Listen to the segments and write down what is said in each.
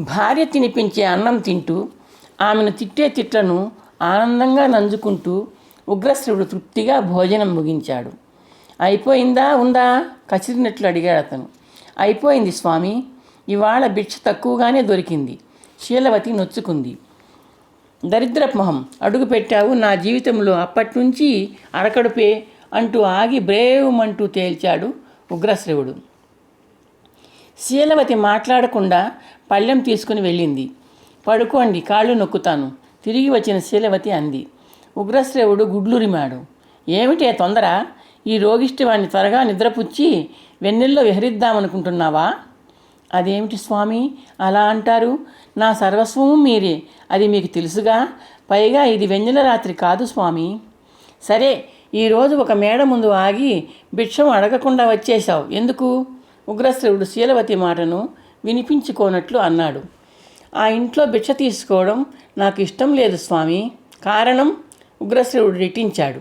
భార్య తినిపించే అన్నం తింటూ ఆమెను తిట్టే తిట్లను ఆనందంగా నంజుకుంటూ ఉగ్రశ్రవుడు తృప్తిగా భోజనం ముగించాడు. అయిపోయిందా ఉందా కసిరినట్లు అడిగాడు అతను. అయిపోయింది స్వామి, ఇవాళ భిక్ష తక్కువగానే దొరికింది. శీలవతి నొచ్చుకుంది. దరిద్రపు మొహం, అడుగు పెట్టావు నా జీవితంలో, అప్పట్నుంచి అరకడుపే అంటూ ఆగి బ్రేవుమంటూ తేల్చాడు ఉగ్రశ్రవుడు. శీలవతి మాట్లాడకుండా పళ్ళెం తీసుకుని వెళ్ళింది. పడుకోండి, కాళ్ళు నొక్కుతాను, తిరిగి వచ్చిన శీలవతి అంది. ఉగ్రశ్రవుడు గుడ్లురిమాడు. ఏమిటే తొందర? ఈ రోగిష్టి వాణ్ణి త్వరగా నిద్రపుచ్చి వెన్నెల్లో విహరిద్దామనుకుంటున్నావా? అదేమిటి స్వామి అలా అంటారు? నా సర్వస్వము మీరే, అది మీకు తెలుసుగా. పైగా ఇది వెన్నెల రాత్రి కాదు స్వామి. సరే, ఈరోజు ఒక మేడ ముందు ఆగి భిక్షం అడగకుండా వచ్చేశావు ఎందుకు? ఉగ్రశ్రవుడు శీలవతి మాటను వినిపించుకోనట్లు అన్నాడు. ఆ ఇంట్లో భిక్ష తీసుకోవడం నాకు ఇష్టం లేదు స్వామి. కారణం? ఉగ్రశ్రవుడు రెట్టించాడు.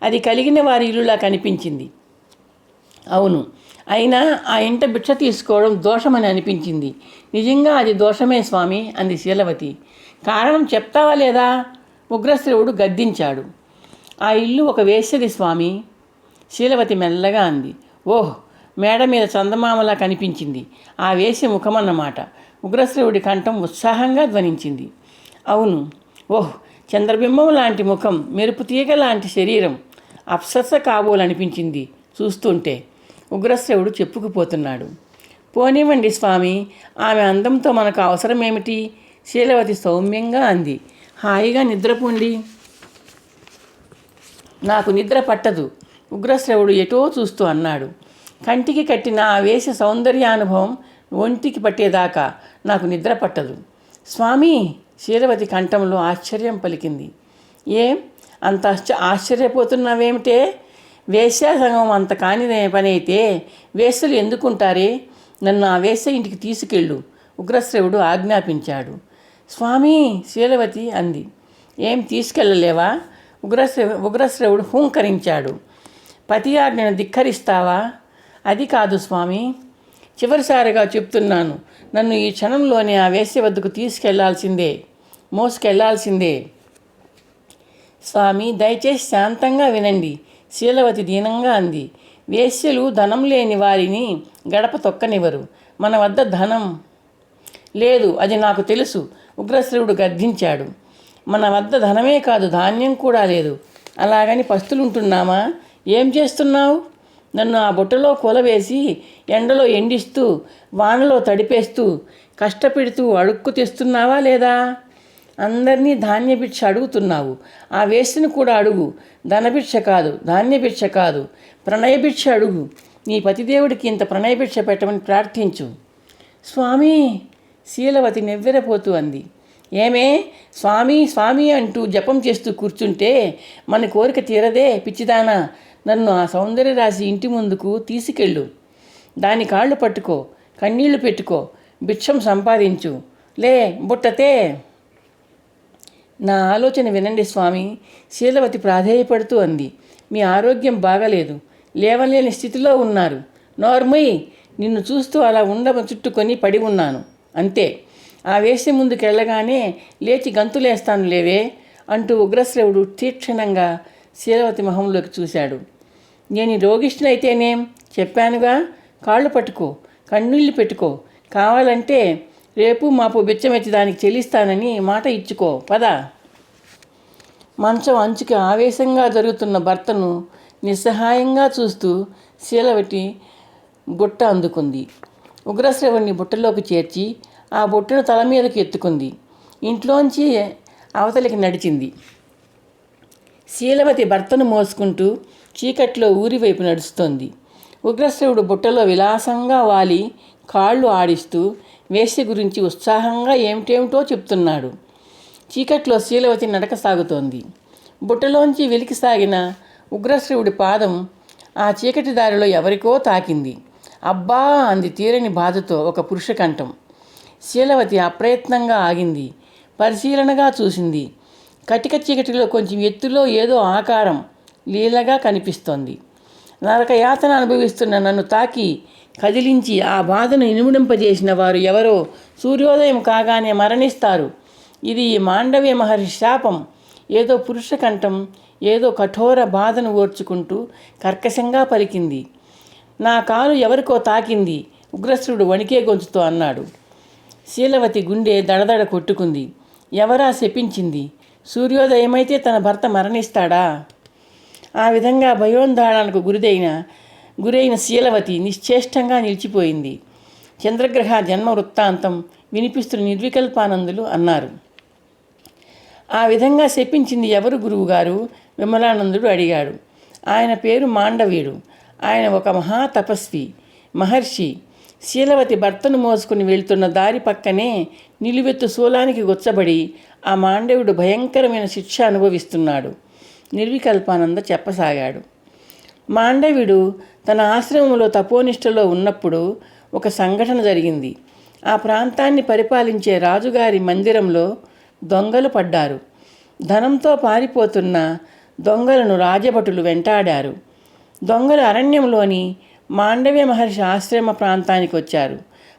అది కలిగిన వారి ఇల్లులా కనిపించింది. అవును, అయినా ఆ ఇంట భిక్ష తీసుకోవడం దోషమని అనిపించింది. నిజంగా అది దోషమే స్వామి అంది శీలవతి. కారణం చెప్తావా లేదా? ఉగ్రశ్రవుడు గద్దించాడు. ఆ ఇల్లు ఒక వేశ్యది స్వామి. శీలవతి మెల్లగా అంది. ఓహ్, మేడ మీద చందమామలా కనిపించింది ఆ వేశ్య ముఖమన్నమాట. ఉగ్రశ్రవుడి కంఠం ఉత్సాహంగా ధ్వనించింది. అవును. ఓహ్, చంద్రబింబం లాంటి ముఖం, మెరుపు తీగ లాంటి శరీరం, అప్సరస కాబోలనిపించింది చూస్తుంటే. ఉగ్రశ్రవుడు చెప్పుకుపోతున్నాడు. పోనివ్వండి స్వామి, ఆమె అందంతో మనకు అవసరం ఏమిటి? శీలవతి సౌమ్యంగా అంది. హాయిగా నిద్రపోండి. నాకు నిద్ర పట్టదు, ఉగ్రశ్రవుడు ఎటో చూస్తూ అన్నాడు. కంటికి కట్టిన ఆ వేష సౌందర్యానుభవం ఒంటికి పట్టేదాకా నాకు నిద్ర పట్టదు స్వామి. శీలవతి కంఠంలో ఆశ్చర్యం పలికింది. ఏం అంత ఆశ్చర్యపోతున్నావేమిటే? వేశ్యాసంగం అంత కాని పని అయితే వేశ్యలు ఎందుకుంటారే? నన్ను ఆ వేశ్య ఇంటికి తీసుకెళ్ళు, ఉగ్రశ్రవుడు ఆజ్ఞాపించాడు. స్వామి, శీలవతి అంది. ఏం తీసుకెళ్ళలేవా? ఉగ్రశ్రవుడు హూంకరించాడు. పతి ఆజ్ఞను ధిక్కరిస్తావా? అది కాదు స్వామి, చివరిసారిగా చెప్తున్నాను, నన్ను ఈ క్షణంలోనే ఆ వేశ్య వద్దకు మోసుకెళ్లాల్సిందే. స్వామి, దయచేసి శాంతంగా వినండి, శీలవతి దీనంగా అంది. వేశ్యలు ధనం లేని వారిని గడప తొక్కనివ్వరు. మన వద్ద ధనం లేదు, అది నాకు తెలుసు, ఉగ్రశ్రవుడు గద్దించాడు. మన వద్ద ధనమే కాదు, ధాన్యం కూడా లేదు. అలాగని పస్తులుంటున్నామా? ఏం చేస్తున్నావు? నన్ను ఆ బుట్టలో కూలవేసి ఎండలో ఎండిస్తూ వానలో తడిపేస్తూ కష్టపెడుతూ అడుక్కు తెస్తున్నావా లేదా? అందరినీ ధాన్యభిక్ష అడుగుతున్నావు. ఆ వేసిని కూడా అడుగు. ధనభిక్ష కాదు, ధాన్యభిక్ష కాదు, ప్రణయభిక్ష అడుగు. నీ పతిదేవుడికి ఇంత ప్రణయభిక్ష పెట్టమని ప్రార్థించు. స్వామి, శీలవతి నెవ్వెరపోతూ అంది. ఏమే, స్వామి స్వామి అంటూ జపం చేస్తూ కూర్చుంటే మన కోరిక తీరదే పిచ్చిదానా. నన్ను ఆ సౌందర్య రాశి ఇంటి ముందుకు తీసుకెళ్ళు. దాని కాళ్ళు పట్టుకో, కన్నీళ్లు పెట్టుకో, భిక్షం సంపాదించు. లే బుట్టతే. నా ఆలోచన వినండి స్వామి, శీలవతి ప్రాధేయపడుతూ అంది. మీ ఆరోగ్యం బాగలేదు, లేవలేని స్థితిలో ఉన్నారు. నోర్మయ్, నిన్ను చూస్తూ అలా చుట్టుకొని పడి ఉన్నాను అంతే. ఆ వేసి ముందుకెళ్ళగానే లేచి గంతులేస్తాను లేవే అంటూ ఉగ్రశ్రవుడు తీక్షణంగా శీలవతి మొహంలోకి చూశాడు. నేను రోగిష్ఠునైతేనేం? చెప్పానుగా, కాళ్ళు పట్టుకో, కన్నీళ్లు పెట్టుకో. కావాలంటే రేపు మాపు బిచ్చమెత్తి దానికి చెల్లిస్తానని మాట ఇచ్చుకో. పద. మంచం అంచుకి ఆవేశంగా జరుగుతున్న భర్తను నిస్సహాయంగా చూస్తూ శీలవతి బుట్ట అందుకుంది. ఉగ్రశ్రవుణ్ణి బుట్టలోకి చేర్చి ఆ బుట్టను తల మీదకి ఎత్తుకుంది. ఇంట్లోంచి అవతలికి నడిచింది. శీలవతి భర్తను మోసుకుంటూ చీకట్లో ఊరివైపు నడుస్తోంది. ఉగ్రశ్రవుడు బుట్టలో విలాసంగా వాలి కాళ్ళు ఆడిస్తూ వేశ్య గురించి ఉత్సాహంగా ఏమిటేమిటో చెప్తున్నాడు. చీకట్లో శీలవతి నడక సాగుతోంది. బుట్టలోంచి వెలికి సాగిన ఉగ్రశ్రవుడి పాదం ఆ చీకటి దారిలో ఎవరికో తాకింది. అబ్బా అంది తీరని బాధతో ఒక పురుష కంఠం. శీలవతి అప్రయత్నంగా ఆగింది. పరిశీలనగా చూసింది. కటిక చీకటిలో కొంచెం ఎత్తులో ఏదో ఆకారం లీలగా కనిపిస్తోంది. నరక యాతన అనుభవిస్తున్న నన్ను తాకి కదిలించి ఆ బాధను ఇనుముడింపజేసిన వారు ఎవరో సూర్యోదయం కాగానే మరణిస్తారు. ఇది ఈ మాండవ్య మహర్షి శాపం. ఏదో పురుష కంఠం ఏదో కఠోర బాధను ఓర్చుకుంటూ కర్కశంగా పలికింది. నా కాలు ఎవరికో తాకింది, ఉగ్రశ్రుడు వణికే గొంతుతో అన్నాడు. శీలవతి గుండె దడదడ కొట్టుకుంది. ఎవరా శపించింది? సూర్యోదయమైతే తన భర్త మరణిస్తాడా? ఆ విధంగా భయోందాళనకు గురైన శీలవతి నిశ్చేష్టంగా నిలిచిపోయింది. చంద్రగ్రహ జన్మ వృత్తాంతం వినిపిస్తున్న నిర్వికల్పానందులు అన్నారు. ఆ విధంగా శపించింది ఎవరు గురువుగారు? విమలానందుడు అడిగాడు. ఆయన పేరు మాండవీయుడు. ఆయన ఒక మహా తపస్వి, మహర్షి. శీలవతి భర్తను మోసుకుని వెళ్తున్న దారి పక్కనే నిలువెత్తు శూలానికి గుచ్చబడి ఆ మాండవుడు భయంకరమైన శిక్ష అనుభవిస్తున్నాడు. నిర్వికల్పానంద చెప్పసాగాడు. మాండవుడు తన ఆశ్రమంలో తపోనిష్టలో ఉన్నప్పుడు ఒక సంఘటన జరిగింది. ఆ ప్రాంతాన్ని పరిపాలించే రాజుగారి మందిరంలో దొంగలు పడ్డారు. ధనంతో పారిపోతున్న దొంగలను రాజభటులు వెంటాడారు. దొంగలు అరణ్యంలోని మాండవ్య మహర్షి ఆశ్రమ ప్రాంతానికి వచ్చారు.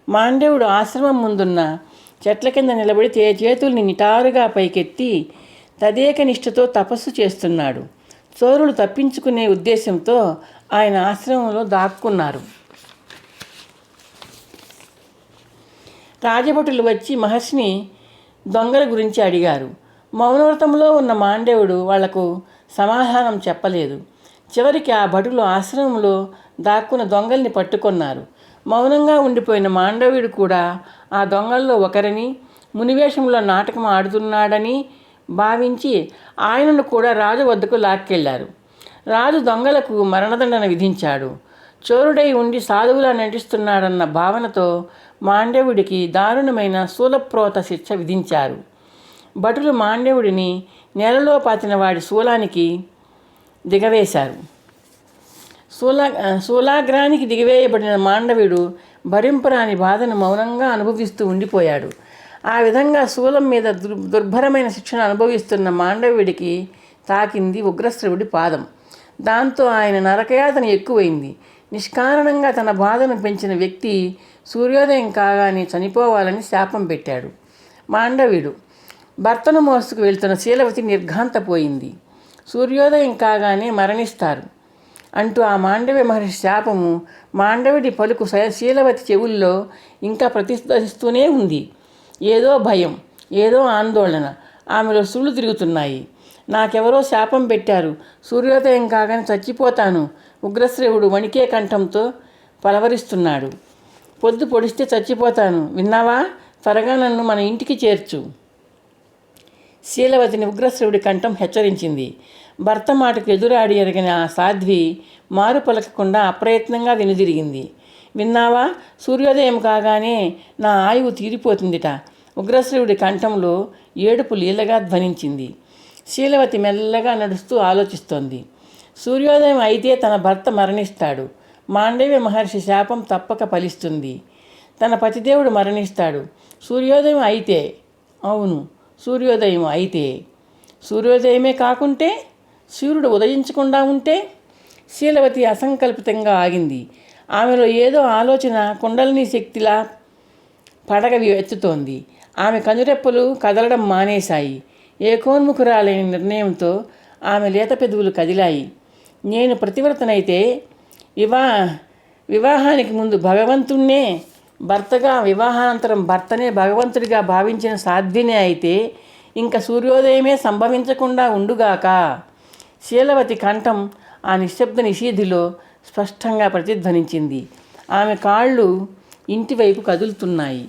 మాండవుడు ఆశ్రమం ముందున్న చెట్ల కింద నిలబడి చేతుల్ని నిటారుగా పైకెత్తి తదేక నిష్ఠతో తపస్సు చేస్తున్నాడు. చోరులు తప్పించుకునే ఉద్దేశంతో ఆయన ఆశ్రమంలో దాక్కున్నారు. రాజభటులు వచ్చి మహర్షిని దొంగల గురించి అడిగారు. మౌనవ్రతంలో ఉన్న మాండవుడు వాళ్లకు సమాధానం చెప్పలేదు. చివరికి ఆ భటులు ఆశ్రమంలో దాక్కున్న దొంగల్ని పట్టుకొన్నారు. మౌనంగా ఉండిపోయిన మాండవుడు కూడా ఆ దొంగల్లో ఒకరిని, మునివేషంలో నాటకం ఆడుతున్నాడని భావించి ఆయనను కూడా రాజు వద్దకు లాక్కెళ్లారు. రాజు దొంగలకు మరణదండన విధించాడు. చోరుడై ఉండి సాధువులా నటిస్తున్నాడన్న భావనతో మాండవుడికి దారుణమైన శూలప్రోత శిక్ష విధించారు. భటులు మాండవుడిని నేలలో పాతిన వాడి శూలానికి దిగవేశారు. శూలాగ్రానికి దిగవేయబడిన మాండవుడు భరింపరాని బాధను మౌనంగా అనుభవిస్తూ ఉండిపోయాడు. ఆ విధంగా శూలం మీద దుర్భరమైన శిక్షను అనుభవిస్తున్న మాండవుడికి తాకింది ఉగ్రశ్రవుడి పాదం. దాంతో ఆయన నరకయాతన ఎక్కువైంది. నిష్కారణంగా తన బాధను పెంచిన వ్యక్తి సూర్యోదయం కాగానే చనిపోవాలని శాపం పెట్టాడు. మాండవుడు భర్తను మోసుకు వెళ్తున్న శీలవతి నిర్ఘాంతపోయింది. సూర్యోదయం కాగానే మరణిస్తారు అంటూ ఆ మాండవ్య మహర్షి శాపము మాండవుడి పలుకు శీలవతి చెవుల్లో ఇంకా ప్రతిధ్వనిస్తూనే ఉంది. ఏదో భయం, ఏదో ఆందోళన ఆమెలో సుళ్ళు తిరుగుతున్నాయి. నాకెవరో శాపం పెట్టారు, సూర్యోదయం కాగానే చచ్చిపోతాను, ఉగ్రశ్రవుడు వణికే కంఠంతో పలవరిస్తున్నాడు. పొద్దు పొడిస్తే చచ్చిపోతాను, విన్నావా? త్వరగా నన్ను మన ఇంటికి చేర్చు. శీలవతిని ఉగ్రశ్రవుడి కంఠం హెచ్చరించింది. భర్త మాటకు ఎదురాడి ఎరగిన ఆ సాధ్వి మారు పలకకుండా అప్రయత్నంగా వెనుదిరిగింది. విన్నావా? సూర్యోదయం కాగానే నా ఆయువు తీరిపోతుందిట. ఉగ్రశ్రవుడి కంఠంలో ఏడుపు లీలగా ధ్వనించింది. శీలవతి మెల్లగా నడుస్తూ ఆలోచిస్తోంది. సూర్యోదయం అయితే తన భర్త మరణిస్తాడు. మాండవ్య మహర్షి శాపం తప్పక ఫలిస్తుంది. తన పతిదేవుడు మరణిస్తాడు. సూర్యోదయం అయితే, అవును సూర్యోదయం అయితే, సూర్యోదయమే కాకుంటే, సూర్యుడు ఉదయించకుండా ఉంటే? శీలవతి అసంకల్పితంగా ఆగింది. ఆమెలో ఏదో ఆలోచన కుండలిని శక్తిలా పడగ ఎత్తుతోంది. ఆమె కనురెప్పలు కదలడం మానేశాయి. ఏకోన్ముఖురాలైన నిర్ణయంతో ఆమె లేత పెదవులు కదిలాయి. నేను ప్రతివ్రతనైతే వివాహానికి ముందు భగవంతుణ్ణే భర్తగా, వివాహానంతరం భర్తనే భగవంతుడిగా భావించిన సాధ్వినే అయితే ఇంకా సూర్యోదయమే సంభవించకుండా ఉండుగాక. శీలవతి కంఠం ఆ నిశ్శబ్ద నిషీధిలో స్పష్టంగా ప్రతిధ్వనించింది. ఆమె కాళ్ళు ఇంటివైపు కదులుతున్నాయి.